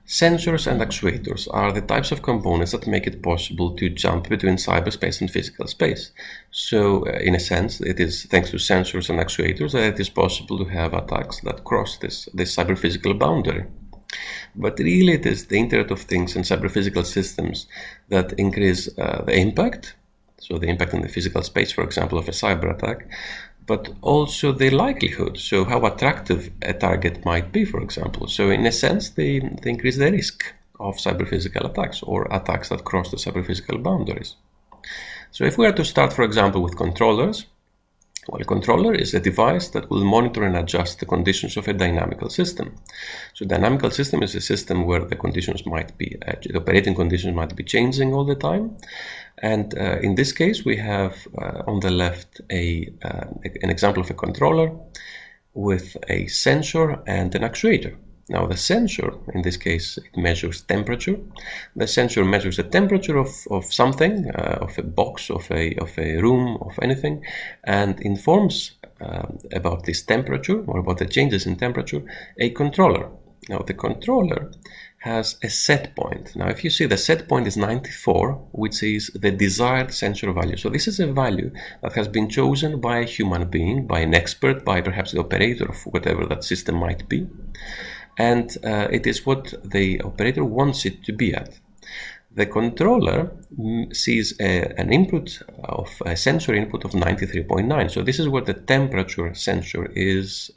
Sensors and actuators are the types of components that make it possible to jump between cyberspace and physical space. So, in a sense, it is thanks to sensors and actuators that it is possible to have attacks that cross this cyber-physical boundary. But really, it is the Internet of Things and cyber-physical systems that increase the impact, so the impact in the physical space, for example, of a cyber attack, but also the likelihood, so how attractive a target might be, for example. So in a sense, they increase the risk of cyber-physical attacks or attacks that cross the cyber-physical boundaries. So if we are to start, for example, with controllers, well, a controller is a device that will monitor and adjust the conditions of a dynamical system. So a dynamical system is a system where the conditions might be, the operating conditions might be changing all the time. And in this case, we have on the left an example of a controller with a sensor and an actuator. Now the sensor, in this case, it measures temperature. The sensor measures the temperature of something, of a box, of a room, of anything, and informs about this temperature or about the changes in temperature a controller. Now the controller has a set point. Now if you see, the set point is 94, which is the desired sensor value. So this is a value that has been chosen by a human being, by an expert, by perhaps the operator of whatever that system might be. And it is what the operator wants it to be at. The controller sees an input of a sensor input of 93.9. So this is what the temperature sensor is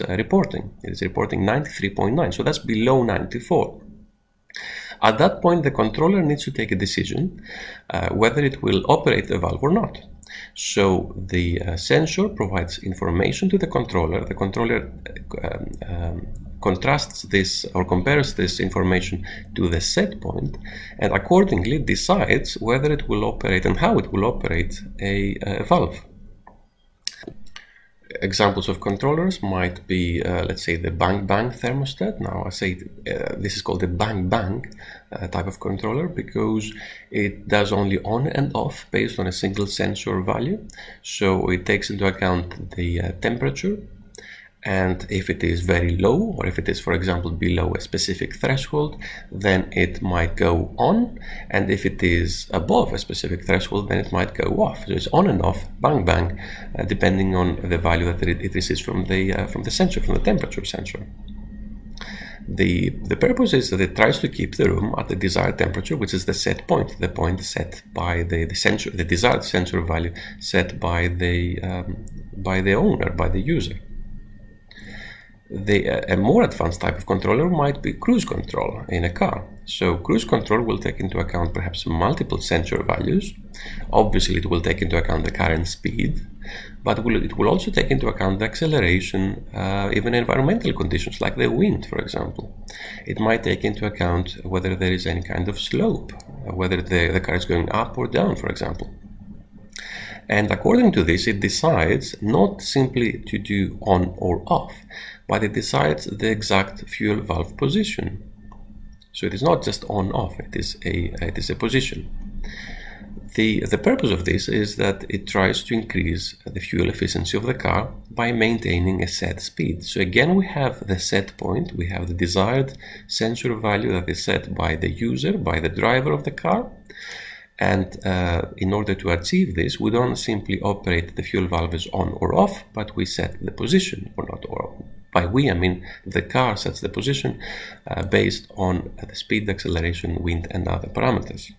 reporting. It is reporting 93.9. So that's below 94. At that point, the controller needs to take a decision whether it will operate the valve or not. So the sensor provides information to the controller. The controller contrasts this or compares this information to the set point and accordingly decides whether it will operate and how it will operate a valve. Examples of controllers might be, let's say, the bang-bang thermostat. Now, I say this is called the bang-bang type of controller because it does only on and off based on a single sensor value. So it takes into account the temperature, and if it is very low, or if it is, for example, below a specific threshold, then it might go on, and if it is above a specific threshold, then it might go off. So it's on and off, bang bang, depending on the value that it receives from the sensor, from the temperature sensor. The purpose is that it tries to keep the room at the desired temperature, which is the set point, the point set by the sensor, the desired sensor value set by the owner, by the user. A more advanced type of controller might be cruise control in a car. So cruise control will take into account perhaps multiple sensor values. Obviously, it will take into account the current speed, but it will also take into account the acceleration, even environmental conditions like the wind, for example. It might take into account whether there is any kind of slope, whether the car is going up or down, for example. And according to this, it decides not simply to do on or off, but it decides the exact fuel valve position. So it is not just on-off, it is a position. The purpose of this is that it tries to increase the fuel efficiency of the car by maintaining a set speed. So again, we have the set point, we have the desired sensor value that is set by the user, by the driver of the car. And in order to achieve this, we don't simply operate the fuel valves on or off, but we set the position or not. Or by we, I mean the car sets the position based on the speed, the acceleration, wind, and other parameters.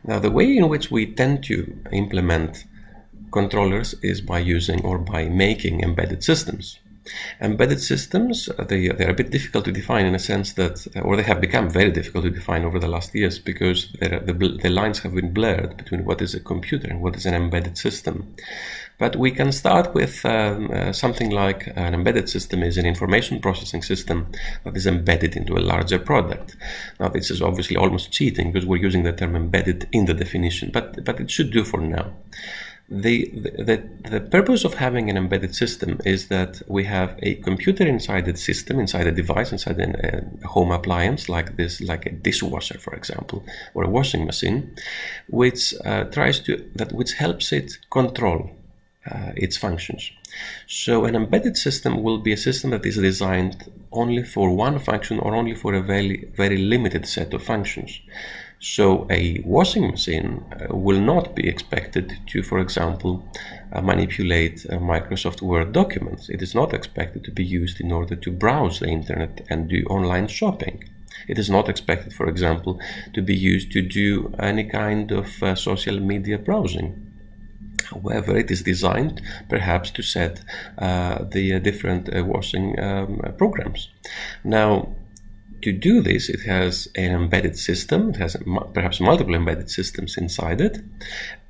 Now, the way in which we tend to implement controllers is by using or by making embedded systems. Embedded systems, they are a bit difficult to define in a sense that, or they have become very difficult to define over the last years because the lines have been blurred between what is a computer and what is an embedded system. But we can start with something like an embedded system is an information processing system that is embedded into a larger product. Now, this is obviously almost cheating because we're using the term embedded in the definition, but it should do for now. The purpose of having an embedded system is that we have a computer inside the system, inside a device, inside a home appliance like this, like a dishwasher, for example, or a washing machine, which helps it control its functions. So an embedded system will be a system that is designed only for one function or only for a very limited set of functions. So a washing machine will not be expected to, for example, manipulate Microsoft Word documents. It is not expected to be used in order to browse the internet and do online shopping. It is not expected, for example, to be used to do any kind of social media browsing. However, it is designed perhaps to set the different washing programs. Now, to do this, it has an embedded system. It has perhaps multiple embedded systems inside it.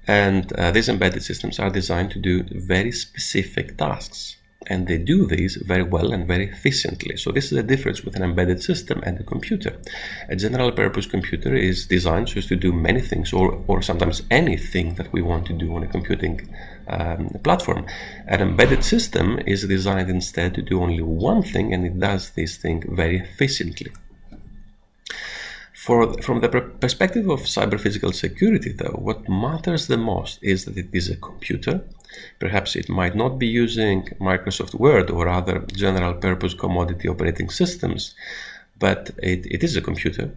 And these embedded systems are designed to do very specific tasks. And they do these very well and very efficiently. So this is the difference with an embedded system and a computer. A general purpose computer is designed so as to do many things, or sometimes anything that we want to do on a computing platform. An embedded system is designed instead to do only one thing, and it does this thing very efficiently. From the perspective of cyber-physical security, though, what matters the most is that it is a computer. Perhaps it might not be using Microsoft Word or other general-purpose commodity operating systems, but it is a computer.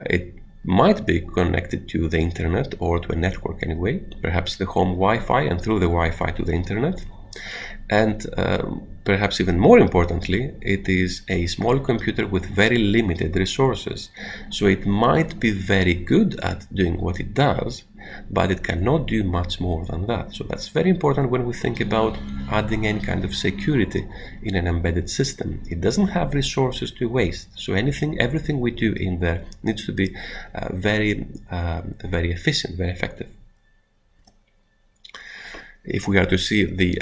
It might be connected to the internet or to a network anyway, perhaps the home Wi-Fi, and through the Wi-Fi to the internet. And perhaps even more importantly, it is a small computer with very limited resources. So it might be very good at doing what it does, but it cannot do much more than that. So that's very important when we think about adding any kind of security in an embedded system. It doesn't have resources to waste. So everything we do in there needs to be very efficient, very effective. If we are to see the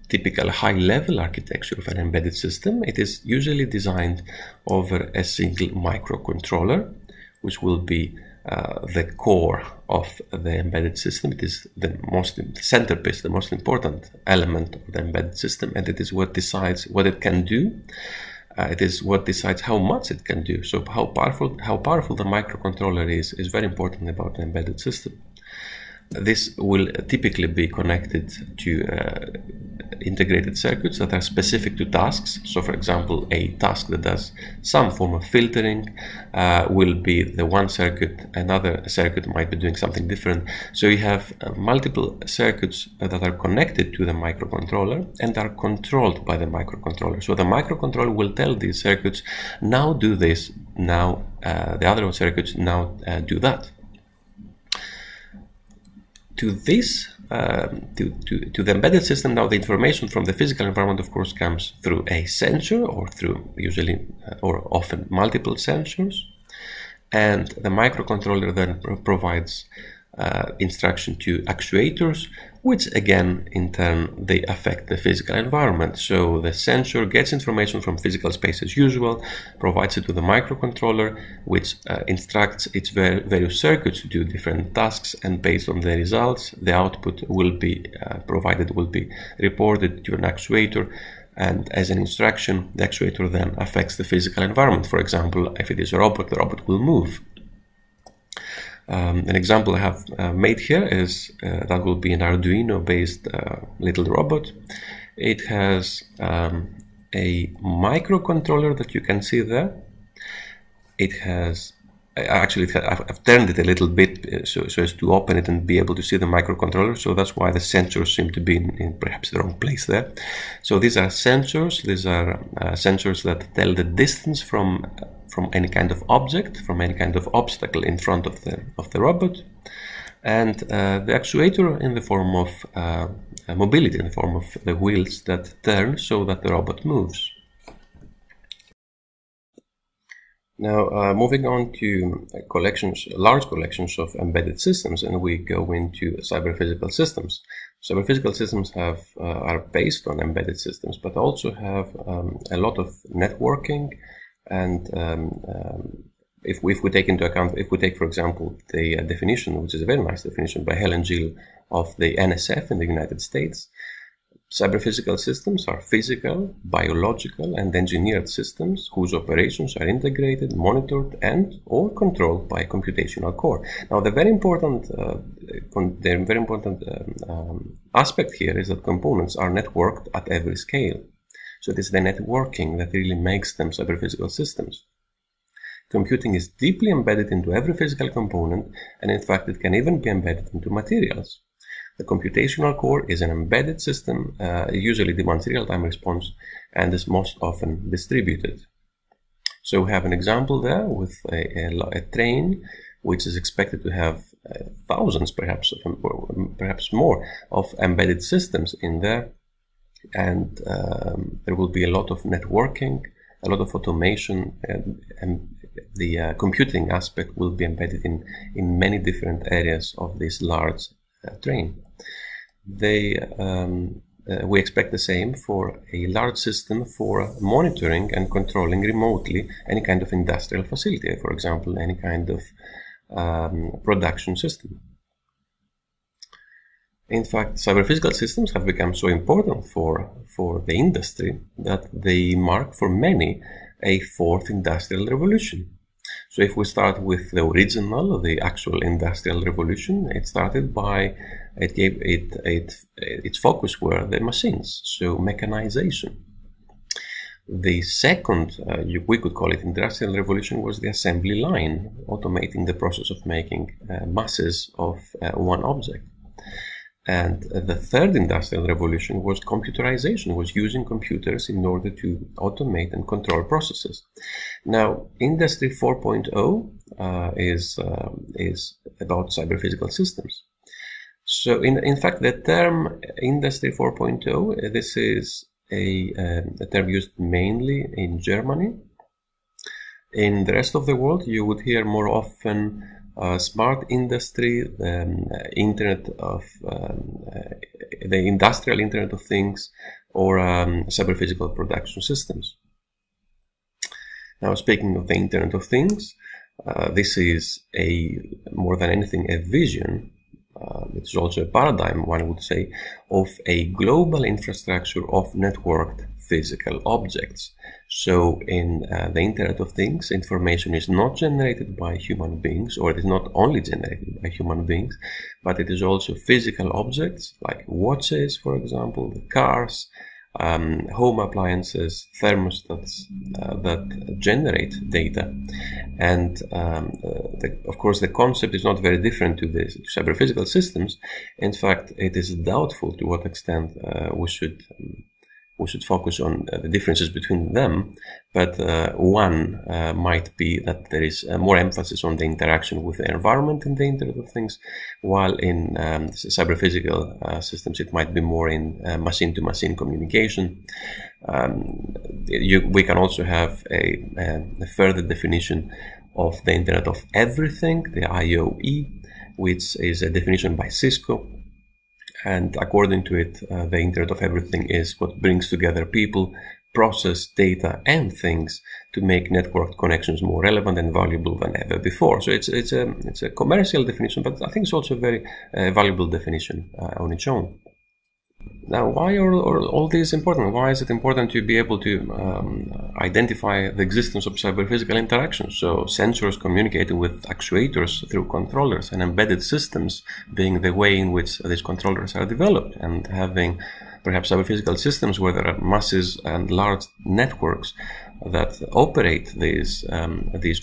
typical high-level architecture of an embedded system, it is usually designed over a single microcontroller, which will be the core of the embedded system. It is the centerpiece, the most important element of the embedded system, and it is what decides what it can do. It is what decides how much it can do. So how powerful the microcontroller is very important about the embedded system. This will typically be connected to integrated circuits that are specific to tasks. So, for example, a task that does some form of filtering will be the one circuit. Another circuit might be doing something different. So you have multiple circuits that are connected to the microcontroller and are controlled by the microcontroller. So the microcontroller will tell these circuits, now do this, now the other circuits, now do that. To the embedded system, now the information from the physical environment, of course, comes through a sensor or through usually or often multiple sensors, and the microcontroller then provides instruction to actuators, which again in turn they affect the physical environment. So the sensor gets information from physical space as usual, provides it to the microcontroller, which instructs its various circuits to do different tasks, and based on the results the output will be reported to an actuator, and as an instruction the actuator then affects the physical environment. For example, if it is a robot, the robot will move. An example I have made here is that will be an Arduino-based little robot. It has a microcontroller that you can see there. It has I've turned it a little bit so as to open it and be able to see the microcontroller. So that's why the sensors seem to be in perhaps the wrong place there. So these are sensors. These are sensors that tell the distance from any kind of object, from any kind of obstacle in front of the robot, and the actuator in the form of mobility, in the form of the wheels that turn so that the robot moves. Now, moving on to large collections of embedded systems, and we go into cyber-physical systems. Cyber-physical systems are based on embedded systems, but also have a lot of networking. And if we take, for example, the definition, which is a very nice definition by Helen Gill of the NSF in the United States, Cyber-physical systems are physical, biological, and engineered systems whose operations are integrated, monitored, and or controlled by a computational core. Now, the very important aspect here is that components are networked at every scale. So it is the networking that really makes them cyber-physical systems. Computing is deeply embedded into every physical component, and in fact, it can even be embedded into materials. The computational core is an embedded system, usually demands real-time response, and is most often distributed. So we have an example there with a train which is expected to have thousands, perhaps more, of embedded systems in there, and there will be a lot of networking, a lot of automation, and the computing aspect will be embedded in many different areas of this large train. We expect the same for a large system for monitoring and controlling remotely any kind of industrial facility, for example, any kind of production system. In fact, cyber-physical systems have become so important for the industry that they mark for many a fourth industrial revolution. So if we start with the original, the actual industrial revolution, it started by, its focus were the machines, so mechanization. The second, we could call it industrial revolution, was the assembly line, automating the process of making masses of one object. And the third industrial revolution was computerization, was using computers in order to automate and control processes. Now, Industry 4.0 is about cyber-physical systems. So, in fact, the term Industry 4.0, this is a term used mainly in Germany. In the rest of the world, you would hear more often smart industry, Internet of the industrial Internet of Things, or cyber-physical production systems. Now, speaking of the Internet of Things, this is more than anything a vision. It is also a paradigm, one would say, of a global infrastructure of networked physical objects. So in the Internet of Things, information is not generated by human beings, or it is not only generated by human beings, but it is also physical objects like watches, for example, the cars, home appliances, thermostats that generate data. And of course, the concept is not very different to the cyber-physical systems. In fact, it is doubtful to what extent we should focus on the differences between them, but one might be that there is more emphasis on the interaction with the environment in the Internet of Things, while in cyber-physical systems it might be more in machine-to-machine communication. We can also have a further definition of the Internet of Everything, the IoE, which is a definition by Cisco. And according to it, the Internet of Everything is what brings together people, process, data, and things to make network connections more relevant and valuable than ever before. So it's a commercial definition, but I think it's also a very valuable definition on its own. Now, why are all these important? Why is it important to be able to identify the existence of cyber-physical interactions? So sensors communicating with actuators through controllers, and embedded systems being the way in which these controllers are developed, and having perhaps cyber-physical systems where there are masses and large networks that operate these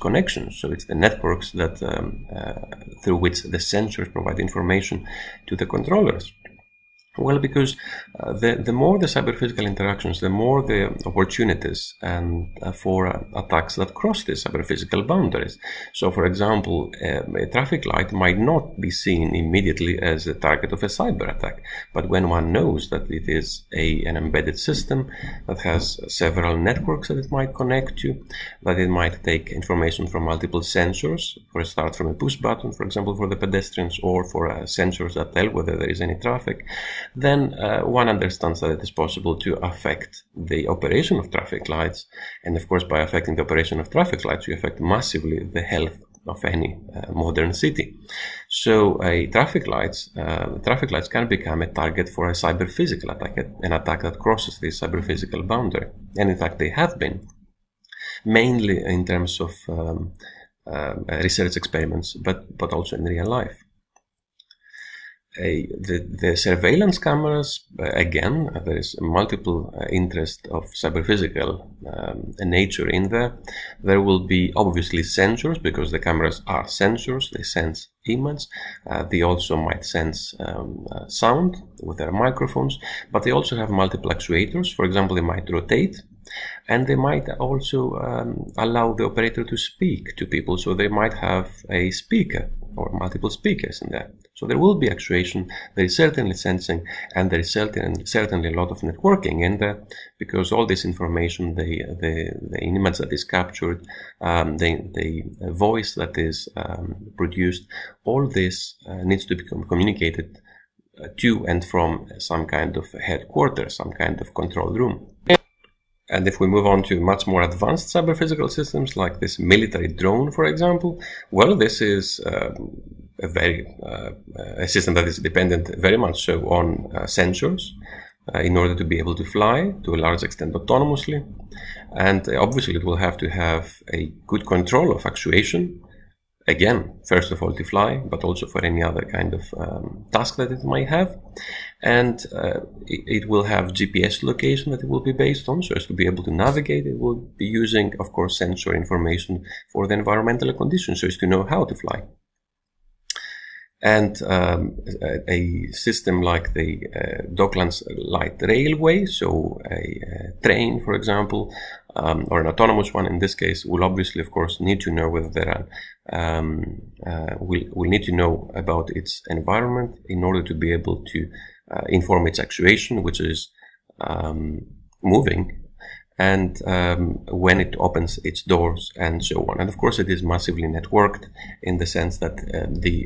connections. So it's the networks that through which the sensors provide information to the controllers. Well, because the more the cyber-physical interactions, the more the opportunities and for attacks that cross the cyber-physical boundaries. So, for example, a traffic light might not be seen immediately as the target of a cyber attack, but when one knows that it is an embedded system that has several networks that it might connect to, that it might take information from multiple sensors, for a start from a push button, for example, for the pedestrians, or for sensors that tell whether there is any traffic, then one understands that it is possible to affect the operation of traffic lights. And of course, by affecting the operation of traffic lights, you affect massively the health of any modern city. So traffic lights can become a target for a cyber-physical attack, an attack that crosses this cyber-physical boundary. And in fact, they have been, mainly in terms of research experiments, but also in real life. The surveillance cameras, again, there is multiple interest of cyber-physical nature in there. There will be obviously sensors, because the cameras are sensors, they sense image. They also might sense sound with their microphones, but they also have multiple actuators. For example, they might rotate, and they might also allow the operator to speak to people, so they might have a speaker or multiple speakers in there. So there will be actuation, there is certainly sensing, and there is certainly a lot of networking in there, because all this information, the image that is captured, the voice that is produced, all this needs to become communicated to and from some kind of headquarters, some kind of control room. And if we move on to much more advanced cyber-physical systems, like this military drone, for example, well, this is a system that is dependent very much so on sensors in order to be able to fly to a large extent autonomously. And obviously it will have to have a good control of actuation. Again, first of all to fly, but also for any other kind of task that it might have. And it will have GPS location that it will be based on, so as to be able to navigate. It will be using, of course, sensor information for the environmental conditions, so as to know how to fly. And a system like the Docklands Light Railway, so a train, for example, or an autonomous one in this case, will obviously, of course, need to know whether there are, will need to know about its environment in order to be able to inform its actuation, which is moving, and when it opens its doors and so on. And of course it is massively networked, in the sense that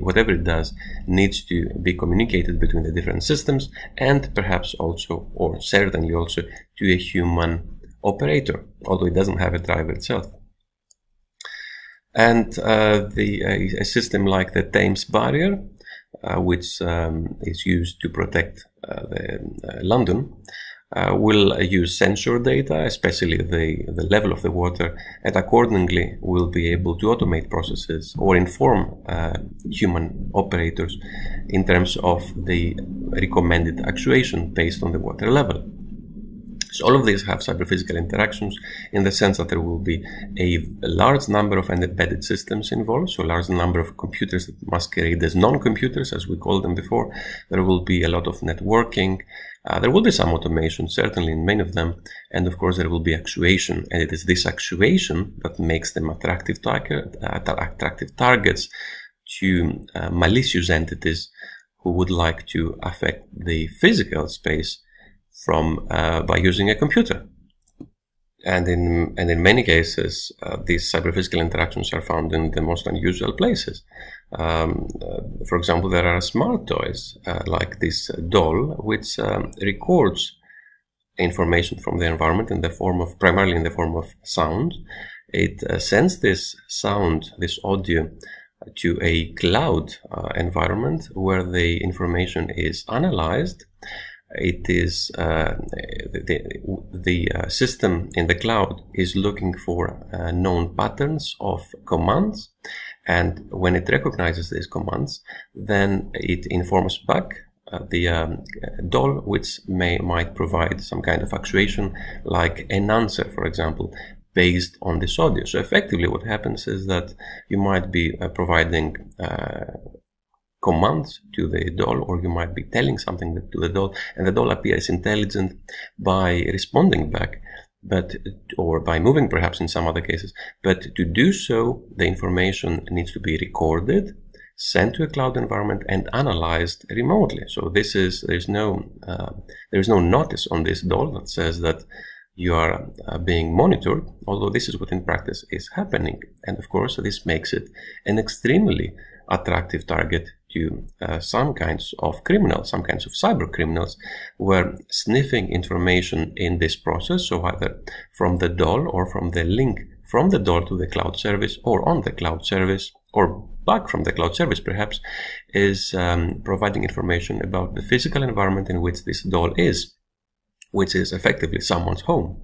whatever it does needs to be communicated between the different systems, and perhaps also, or certainly also, to a human operator, although it doesn't have a driver itself. And a system like the Thames Barrier, which is used to protect London, will use sensor data, especially the level of the water, and accordingly will be able to automate processes or inform human operators in terms of the recommended actuation based on the water level. So all of these have cyber-physical interactions, in the sense that there will be a large number of embedded systems involved, so a large number of computers that masquerade as non-computers, as we called them before. There will be a lot of networking. There will be some automation, certainly in many of them, and of course there will be actuation, and it is this actuation that makes them attractive targets to malicious entities who would like to affect the physical space by using a computer. And in many cases, these cyber-physical interactions are found in the most unusual places. For example, there are smart toys like this doll, which records information from the environment primarily in the form of sound. It sends this sound, this audio, to a cloud environment where the information is analyzed. It is the system in the cloud is looking for known patterns of commands, and when it recognizes these commands, then it informs back the doll, which might provide some kind of actuation, like an answer, for example, based on this audio. So effectively what happens is that you might be providing commands to the doll, or you might be telling something to the doll, and the doll appears intelligent by responding back, or by moving perhaps in some other cases. But to do so, the information needs to be recorded, sent to a cloud environment, and analyzed remotely. So there's no notice on this doll that says that you are being monitored, although this is what in practice is happening. And of course this makes it an extremely attractive target to some kinds of criminals, some kinds of cyber criminals, who are sniffing information in this process, so either from the doll or from the link from the doll to the cloud service, or on the cloud service, or back from the cloud service perhaps, is providing information about the physical environment in which this doll is, which is effectively someone's home.